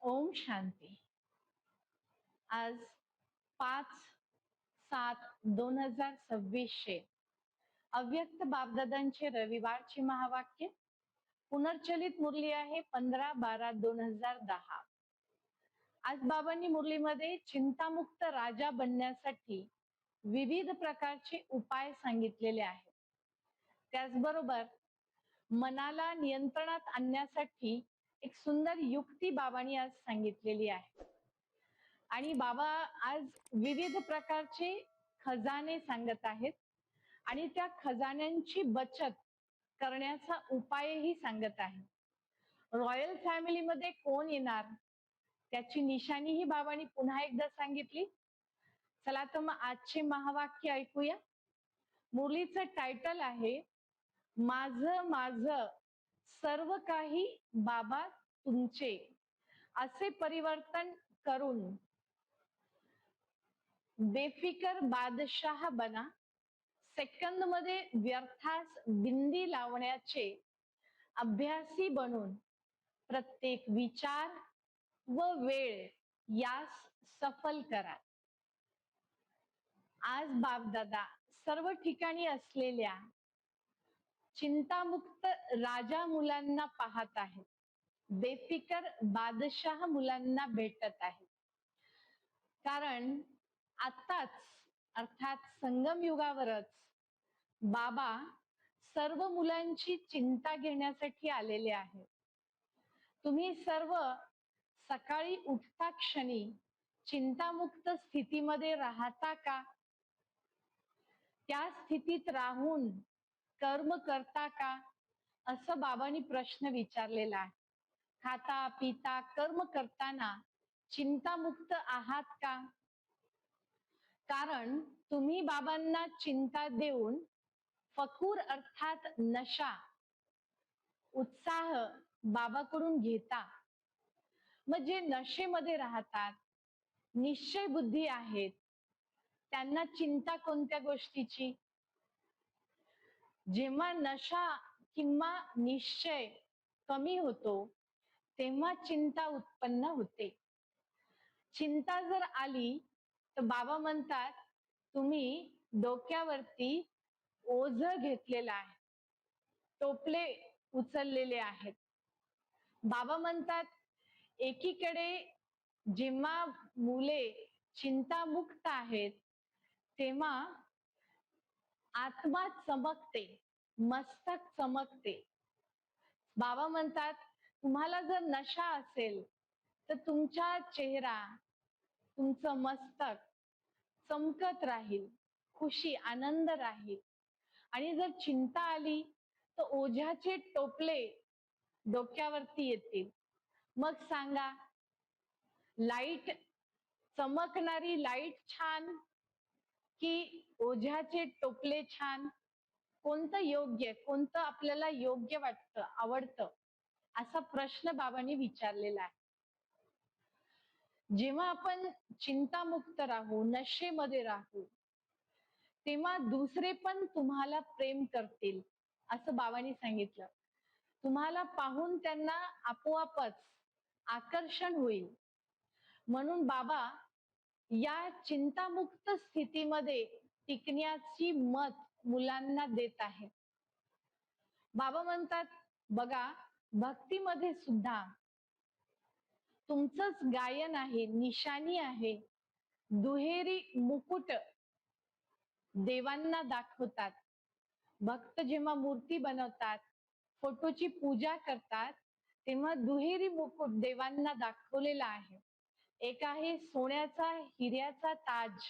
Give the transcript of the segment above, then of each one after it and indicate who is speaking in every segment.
Speaker 1: ओम शांती. आज 5/7/2026 अव्यक्त बापदादांचे रविवारचे महावाक्य. पुनर्चलित मुरली आहे 15/12/2010. आज बाबांनी मुरलीमध्ये चिंतामुक्त राजा बनण्यासाठी विविध प्रकारचे उपाय सांगितलेले आहेत. त्याचबरोबर मनाला नियंत्रणात आणण्यासाठी एक सुंदर युक्ती बाबांनी आज सांगितलेली आहे. आणि बाबा आज विविध प्रकारचे खजाने सांगत आहेत आणि त्या खजान्यांची बचत करण्याचा उपायही सांगत आहे. रॉयल फॅमिलीमध्ये कोण येणार त्याची निशाणीही बाबांनी पुन्हा एकदा सांगितली. चला तर मग आजचे महावाक्य ऐकूया. मुरलीचं टायटल आहे माझं माझं सर्व काही बाबा तुमचे. असे परिवर्तन करून बेफिकर बादशाह बना. सेकंद मध्ये व्यर्थास बिंदी लावण्याचे अभ्यासी बनून प्रत्येक विचार व वेळ यास सफल करा. आज बापदादा सर्व ठिकाणी असलेल्या चिंतामुक्त राजा मुलांना पाहत आहेत. बेफिकर बादशाह मुलांना भेटत आहे. कारण आताच अर्थात संगम युगावरच बाबा सर्व मुलांची चिंता घेण्यासाठी आलेले आहेत. तुम्ही सर्व सकाळी उठता क्षणी चिंतामुक्त स्थितीमध्ये राहता का? त्या स्थितीत राहून कर्म करता का? असं बाबांनी प्रश्न विचारलेला आहे. खाता पिता कर्म करताना चिंतामुक्त आहात का? कारण तुम्ही बाबांना चिंता देऊन फकूर अर्थात नशा उत्साह बाबाकडून घेता. मग जे नशेमध्ये राहतात निश्चय बुद्धी आहेत त्यांना चिंता कोणत्या गोष्टीची? जेव्हा नशा किंवा निश्चय कमी होतो तेव्हा चिंता उत्पन्न होते. चिंता जर आली तर बाबा म्हणतात तुम्ही डोक्यावरती ओझ घेतलेलं आहे, टोपले उचललेले आहेत. बाबा म्हणतात एकीकडे जेव्हा मुले चिंतामुक्त आहेत तेव्हा आत्मा चमकते, मस्तक चमकते. बाबा म्हणतात तुम्हाला जर नशा असेल तर तुमचा चेहरा तुमचं मस्तक चमकत राहील, खुशी आनंद राहील. आणि जर चिंता आली तर ओझ्याचे टोपले डोक्यावरती येतील. मग सांगा लाईट चमकणारी लाईट छान की ओझ्याचे टोपले छान? कोणतं योग्य, कोणतं आपल्याला योग्य वाटतं, आवडतं? असा प्रश्न बाबांनी विचारलेला आहे. जेव्हा आपण चिंतामुक्त राहू, नशेमध्ये राहू तेव्हा दुसरे पण तुम्हाला प्रेम करतील असं बाबांनी सांगितलं. तुम्हाला पाहून त्यांना आपोआपच आकर्षण होईल. म्हणून बाबा या चिंतामुक्त स्थितीमध्ये टिकण्याची मत मुलांना देत आहे. बाबा म्हणतात बघा भक्तीमध्ये सुद्धा तुमचंच गायन आहे, निशाणी आहे. दुहेरी मुकुट देवांना दाखवतात. भक्त जेव्हा मूर्ती बनवतात, फोटोची पूजा करतात तेव्हा दुहेरी मुकुट देवांना दाखवलेला आहे. एक आहे सोन्याचा हिऱ्याचा ताज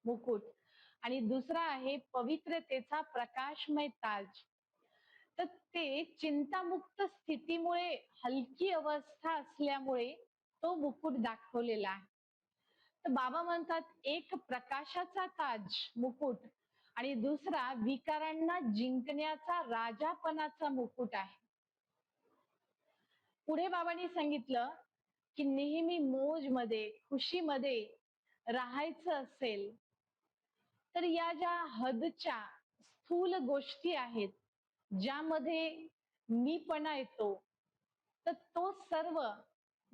Speaker 1: मुकुट आणि दुसरा आहे पवित्रतेचा प्रकाशमय ताज. तर ते चिंतामुक्त स्थितीमुळे हलकी अवस्था असल्यामुळे तो मुकुट दाखवलेला आहे. तर बाबा म्हणतात एक प्रकाशाचा ताज मुकुट आणि दुसरा विकारांना जिंकण्याचा राजापणाचा मुकुट आहे. पुढे बाबांनी सांगितलं की नेहमी मोजमध्ये खुशीमध्ये राहायचं असेल तर या ज्या हदच्या स्थूल गोष्टी आहेत ज्यामध्ये मीपणा येतो तर तो सर्व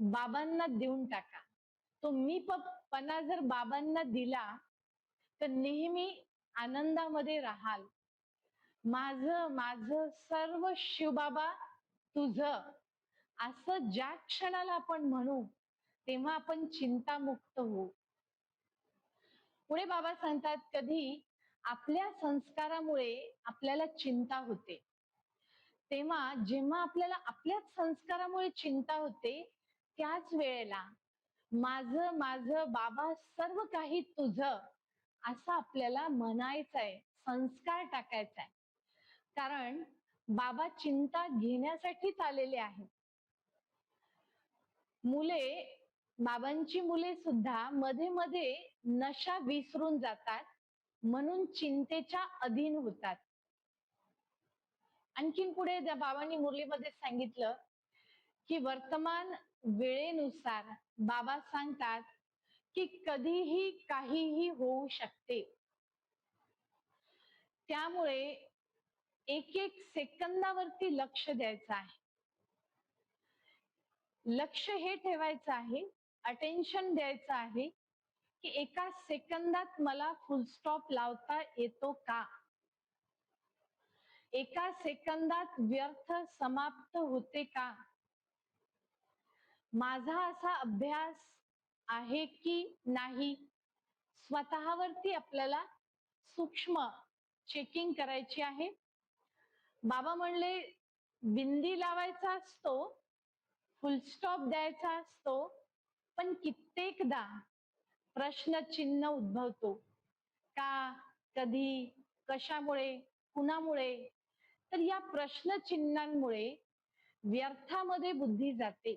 Speaker 1: बाबांना देऊन टाका. तो मी पणा जर बाबांना दिला तर नेहमी आनंदामध्ये राहाल. माझं सर्व शिवबाबा तुझं, असं ज्या क्षणाला आपण म्हणू तेव्हा आपण चिंतामुक्त होऊ. पुढे बाबा सांगतात, कधी आपल्या संस्कारामुळे आपल्याला चिंता होते, तेव्हा जेव्हा आपल्याला आपल्याच संस्कारामुळे चिंता होते, त्याच वेळेला माझं माझं बाबा सर्व काही तुझं, असं आपल्याला म्हणायचंय, संस्कार टाकायचा आहे. कारण बाबा चिंता घेण्यासाठीच आलेले आहेत. बाबांची मुले सुद्धा मध्ये मध्ये नशा विसरून जातात, म्हणून चिंतेच्या अधीन होतात. आणखीन पुढे त्या बाबांनी मुरलीमध्ये सांगितलं की वर्तमान वेळेनुसार बाबा सांगतात की कधीही काहीही होऊ शकते. त्यामुळे एक एक सेकंदावरती लक्ष द्यायचं आहे. लक्ष हे ठेवायचं आहे, अटेन्शन द्यायचं आहे की एका सेकंदात मला फुलस्टॉप लावता येतो का, एका सेकंदात व्यर्थ समाप्त होते का, माझा असा अभ्यास आहे की नाही, स्वतःवरती आपल्याला सूक्ष्म चेकिंग करायची आहे. बाबा म्हणले बिंदी लावायचा असतो, फुलस्टॉप द्यायचा असतो, पण कित्येकदा प्रश्नचिन्ह उद्भवतो. का, कधी, कशामुळे, कुणामुळे? तर या प्रश्नचिन्हांमुळे व्यर्थामध्ये बुद्धी जाते.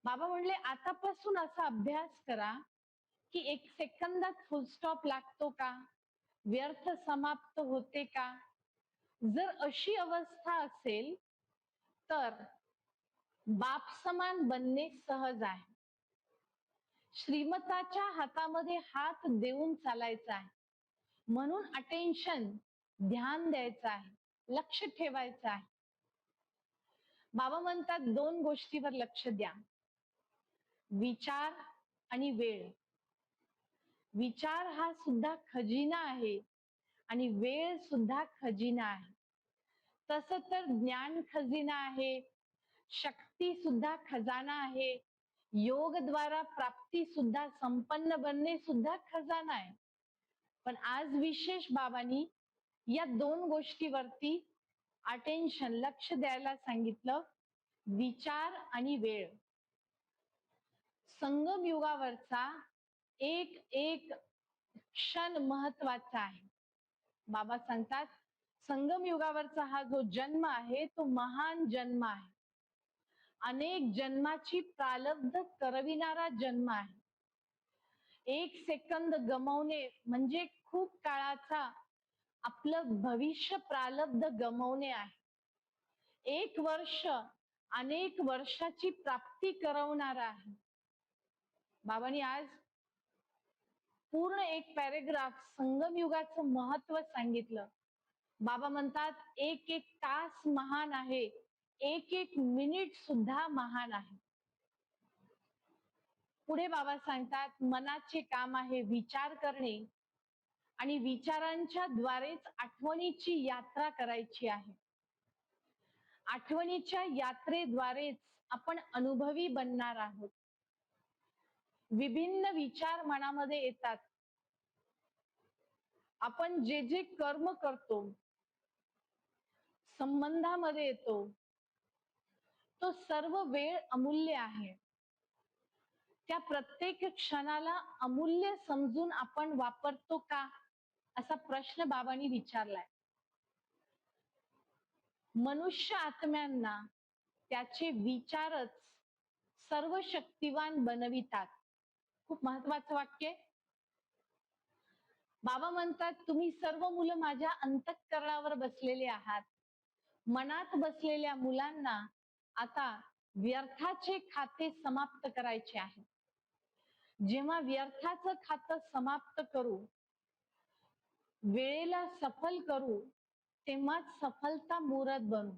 Speaker 1: बाबा म्हणले आतापासून असा अभ्यास करा की एक सेकंदात फुलस्टॉप लागतो का, व्यर्थ समाप्त होते का. जर अशी अवस्था असेल तर बाप समान बनणे सहज आहे. श्रीमताच्या हातामध्ये हात देऊन चालायचा आहे. म्हणून अटेन्शन, ध्यान द्यायचं आहे, लक्ष ठेवायचं आहे. बाबा म्हणतात दोन गोष्टीवर लक्ष द्या, विचार आणि वेळ. विचार हा सुद्धा खजिना आहे आणि वेळ सुद्धा खजिना आहे. तसं तर ज्ञान खजिना आहे, शक्ती सुद्धा खजाना आहे, योग द्वारा प्राप्ती सुद्धा, संपन्न बनणे सुद्धा खजाना आहे. पण आज विशेष बाबांनी या दोन गोष्टीवरती अटेन्शन, लक्ष द्यायला सांगितलं, विचार आणि वेळ. संगम युगावरचा एक एक क्षण महत्वाचा आहे. बाबा सांगतात संगम युगावरचा हा जो जन्म आहे तो महान जन्म आहे, अनेक जन्माची प्रारब्ध करविणारा जन्म आहे. एक सेकंद गमावणे म्हणजे खूप काळाचा आपलं भविष्य प्रारब्ध गमावणे आहे. एक वर्ष अनेक वर्षाची प्राप्ती करवणारा आहे. बाबांनी आज पूर्ण एक पॅरेग्राफ संगम युगाचं महत्व सांगितलं. बाबा म्हणतात एक एक तास महान आहे, एक एक मिनिट सुद्धा महान आहे. पुढे बाबा सांगतात मनाचे काम आहे विचार करणे आणि विचारांच्या द्वारेच आठवणीची यात्रा करायची आहे. आठवणीच्या यात्रेद्वारेच आपण अनुभवी बनणार आहोत. विभिन्न विचार मनामध्ये येतात. आपण जे जे कर्म करतो, संबंधामध्ये येतो, तो सर्व वेळ अमूल्य आहे. त्या प्रत्येक क्षणाला अमूल्य समजून आपण वापरतो का, असा प्रश्न बाबांनी विचारलाय. मनुष्य आत्म्यांना त्याचे विचारच सर्व शक्तिवान बनवितात. खूप महत्वाचं वाक्य. बाबा म्हणतात तुम्ही सर्व मुलं माझ्या अंतःकरणावर बसलेले आहात. मनात बसलेल्या मुलांना आता व्यर्थाचे खाते समाप्त करायचे आहे. जेव्हा व्यर्थाचं खातं समाप्त करू, वेळेला सफल करू, तेव्हा सफलता मुहूर्त बनू.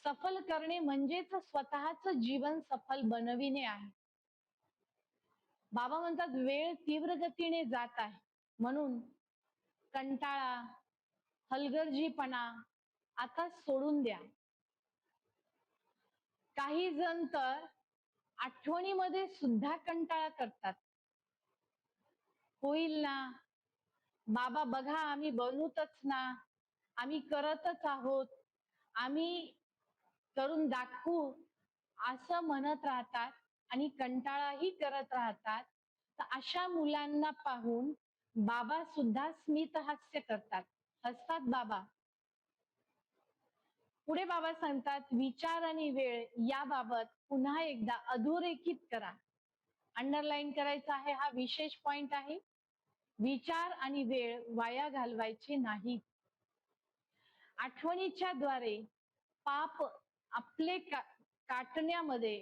Speaker 1: सफल करणे म्हणजेच स्वतःच जीवन सफल बनविणे आहे. बाबा म्हणतात वेळ तीव्र गतीने जात आहे, म्हणून कंटाळा, हलगर्जीपणा आता सोडून द्या. काही जण तर आठवणीमध्ये सुद्धा कंटाळा करतात. होईल ना, बाबा बघा आम्ही बनूतच ना, आम्ही करतच आहोत, आम्ही करून दाखवू, असं म्हणत राहतात आणि कंटाळाही करत राहतात. तर अशा मुलांना पाहून बाबा सुद्धा स्मित हास्य करतात, हसतात बाबा. पुढे बाबा सांगतात विचार आणि वेळ याबाबत पुन्हा एकदा अधोरेखित करा. अंडरलाईन करायचा आहे, हा विशेष पॉइंट आहे. विचार आणि वेळ वाया घालवायचे नाही. आठवणीच्या द्वारे पाप आपले काटण्यामध्ये,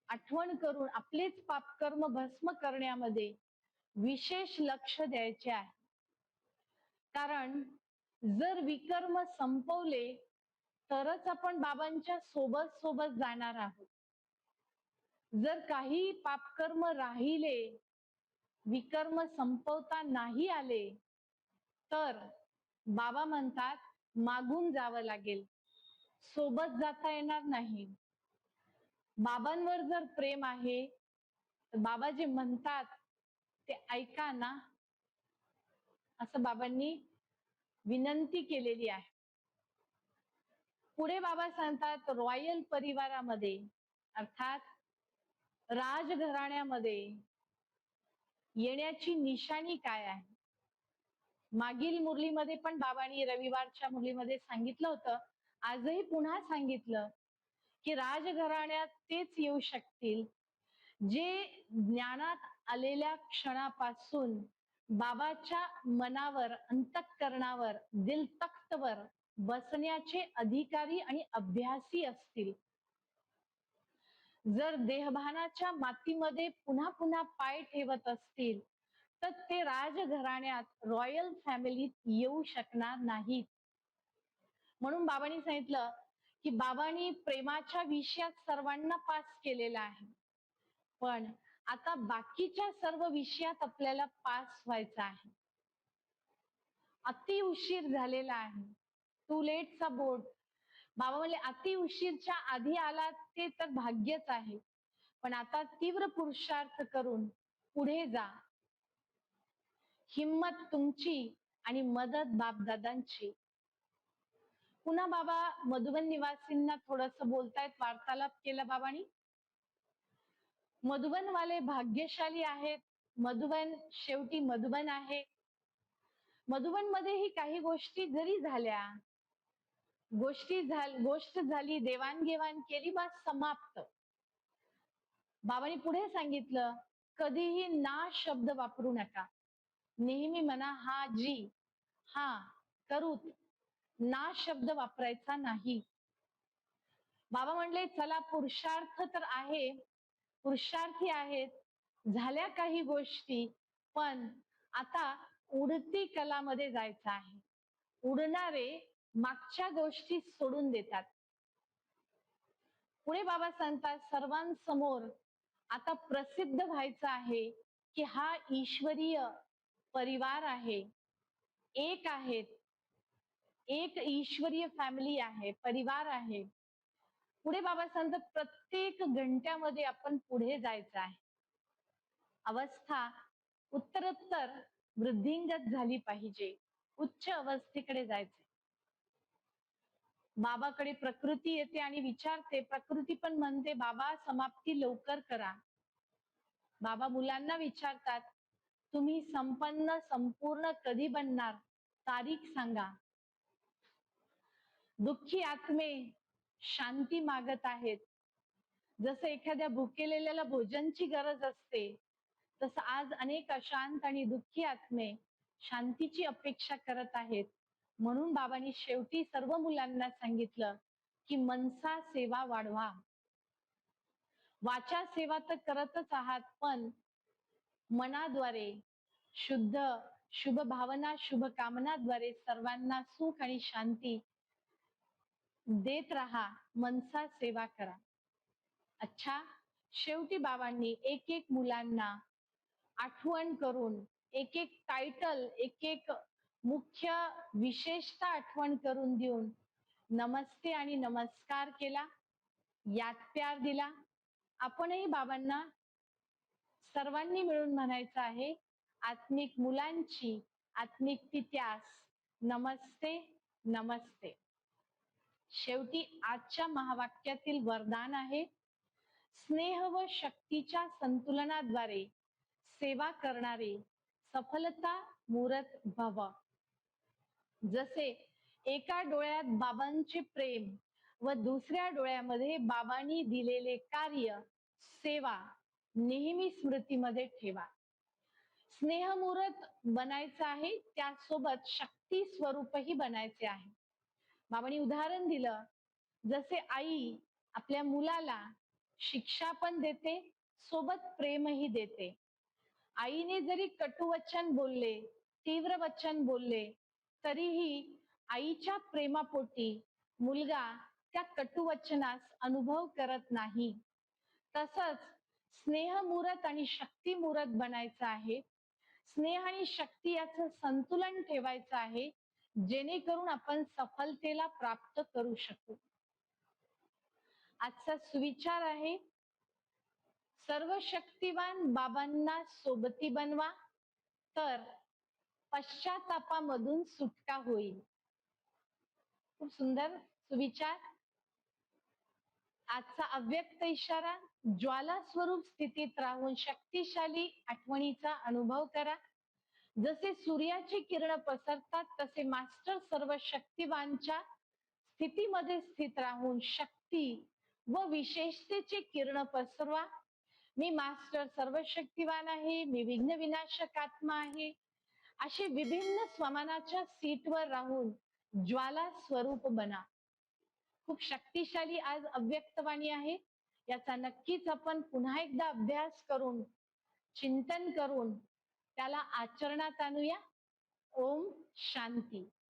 Speaker 1: आठवण करून आपलेच पापकर्म भस्म करण्यामध्ये विशेष लक्ष द्यायचे आहे. कारण जर विकर्म संपवले तरच आपण बाबांच्या सोबत सोबत जाणार आहोत. जर काही पापकर्म राहिले, विकर्म संपवता नाही आले, तर बाबा म्हणतात मागून जावं लागेल, सोबत जाता येणार नाही. बाबांवर जर प्रेम आहे तर बाबा जे म्हणतात ते ऐका ना, असं बाबांनी विनंती केलेली आहे. पुढे बाबा सांगतात रॉयल परिवारामध्ये अर्थात राजघराण्यामध्ये येण्याची निशाणी काय आहे. मागील मुरलीमध्ये पण बाबांनी रविवारच्या मुरलीमध्ये सांगितलं होतं, आजही पुन्हा सांगितलं की राजघराण्यात तेच येऊ शकतील जे ज्ञानात आलेल्या क्षणापासून बाबाच्या मनावर, अंतःकरणावर, दिल तख्तवर बसण्याचे अधिकारी आणि अभ्यासी असतील. जर देहभानाच्या मातीमध्ये पुन्हा पुन्हा पाय ठेवत असतील तर ते राजघराण्यात रॉयल फॅमिलीत येऊ शकणार नाहीत. म्हणून बाबांनी सांगितलं की बाबांनी प्रेमाच्या विषयात सर्वांना पास केलेला आहे, पण आता बाकीच्या सर्व विषयात आपल्याला पास व्हायचं आहे. अति उशीर झालेला आहे, टू लेटचा बोर्ड. बाबा म्हणले अति उशीरच्या आधी आला ते तर भाग्यच आहे, पण आता तीव्र पुरुषार्थ करून पुढे जा. हिम्मत तुमची आणि मदत बापदादांची. पुन्हा बाबा मधुबन निवासींना थोडस बोलतायत, वार्तालाप केला बाबांनी. मधुबन वाले भाग्यशाली आहेत. मधुबन शेवटी मधुबन आहे. मधुबन मध्येही काही गोष्टी जरी झाल्या, गोष्ट झाली, देवाणघेवाण केली, बस समाप्त. बाबांनी पुढे सांगितलं कधीही ना शब्द वापरू नका. नेहमी म्हणा हा जी, हा करूत, ना शब्द वापरायचा नाही. बाबा म्हणले चला पुरुषार्थ तर आहे, पुरुषार्थी आहेत, झाल्या काही गोष्टी, पण आता उडती कलामध्ये जायचं आहे. उडणारे मागच्या गोष्टी सोडून देतात. पुढे बाबा सांगतात सर्वांसमोर आता प्रसिद्ध व्हायचं आहे की हा ईश्वरीय परिवार आहे, एक आहेत, एक ईश्वरीय फॅमिली आहे, परिवार आहे. पुढे बाबा सांगतात प्रत्येक घंट्यामध्ये आपण पुढे जायचं आहे. अवस्था उत्तरोत्तर वृद्धिंगत झाली पाहिजे, उच्च अवस्थेकडे जायचे. बाबाकडे प्रकृती येते आणि विचारते, प्रकृती पण म्हणते बाबा समाप्ती लवकर करा. बाबा मुलांना विचारतात तुम्ही संपन्न संपूर्ण कधी बनणार, तारीख सांगा. दुःखी आत्मे शांती मागत आहेत. जसं एखाद्या भुकेलेल्याला भोजनची गरज असते, तसं आज अनेक अशांत आणि दुःखी आत्मे शांतीची अपेक्षा करत आहेत. म्हणून बाबांनी शेवटी सर्व मुलांना सांगितलं की मनसा सेवा वाढवा. वाचा सेवा तर करतच आहात, पण मनाद्वारे शुद्ध शुभ भावना, शुभ कामनाद्वारे सर्वांना सुख आणि शांती देत राहा, मनसा सेवा करा. अच्छा, शेवटी बाबांनी एक एक मुलांना आठवण करून, एक एक टायटल, एक एक मुख्य विशेषता आठवण करून देऊन नमस्ते आणि नमस्कार केला, यात प्यार दिला. आपणही बाबांना सर्वांनी मिळून म्हणायचं आहे, आत्मिक मुलांची आत्मिक पित्यास नमस्ते नमस्ते. शेवटी आजच्या महावाक्यातील वरदान आहे, स्नेह व शक्तीच्या संतुलनाद्वारे सेवा करणारे सफलता मूरत भव. जसे एका डोळ्यात बाबांचे प्रेम व दुसऱ्या डोळ्यामध्ये बाबांनी दिलेले कार्य, सेवा नेहमी स्मृतीमध्ये ठेवा. स्नेहमूर्त बनायचं आहे, त्यासोबत शक्ती स्वरूपही बनायचे आहे. बाबांनी उदाहरण दिलं, जसे आई आपल्या मुलाला शिक्षा पण देते, सोबत प्रेमही देते. आईने जरी कटुवचन बोलले, तीव्र वचन बोलले, तरीही आईच्या प्रेमापोटी मुलगा त्या कटुवचनास अनुभव करत नाही. तसंच स्नेहमूरत आणि शक्तिमूरत बनायचं आहे. स्नेह आणि शक्ती याचं संतुलन ठेवायचं आहे, जेणेकरून आपण सफलतेला प्राप्त करू शकू. आजचा सुविचार आहे, सर्व शक्तिवान बाबांना सोबती बनवा, तर पश्चातापामधून सुटका होईल. खूप सुंदर सुविचार. आजचा अव्यक्त इशारा, ज्वाला स्वरूप स्थितीत राहून शक्तिशाली आठवणीचा अनुभव करा. जसे सूर्याची किरण पसरतात, तसे मास्टर सर्व शक्तिवानच्या स्थितीमध्ये स्थित राहून शक्ती व विशेषतेचे किरण पसरवा. मी मास्टर सर्व शक्तिवान आहे, मी विघ्न विनाशक आत्मा आहे, असे विभिन्न स्वमानाच्या सीटवर राहून ज्वाला स्वरूप बना. खूप शक्तिशाली आज अव्यक्तवाणी आहे. याचा नक्कीच आपण पुन्हा एकदा अभ्यास करून, चिंतन करून त्याला आचरणात आणूया. ओम शांती.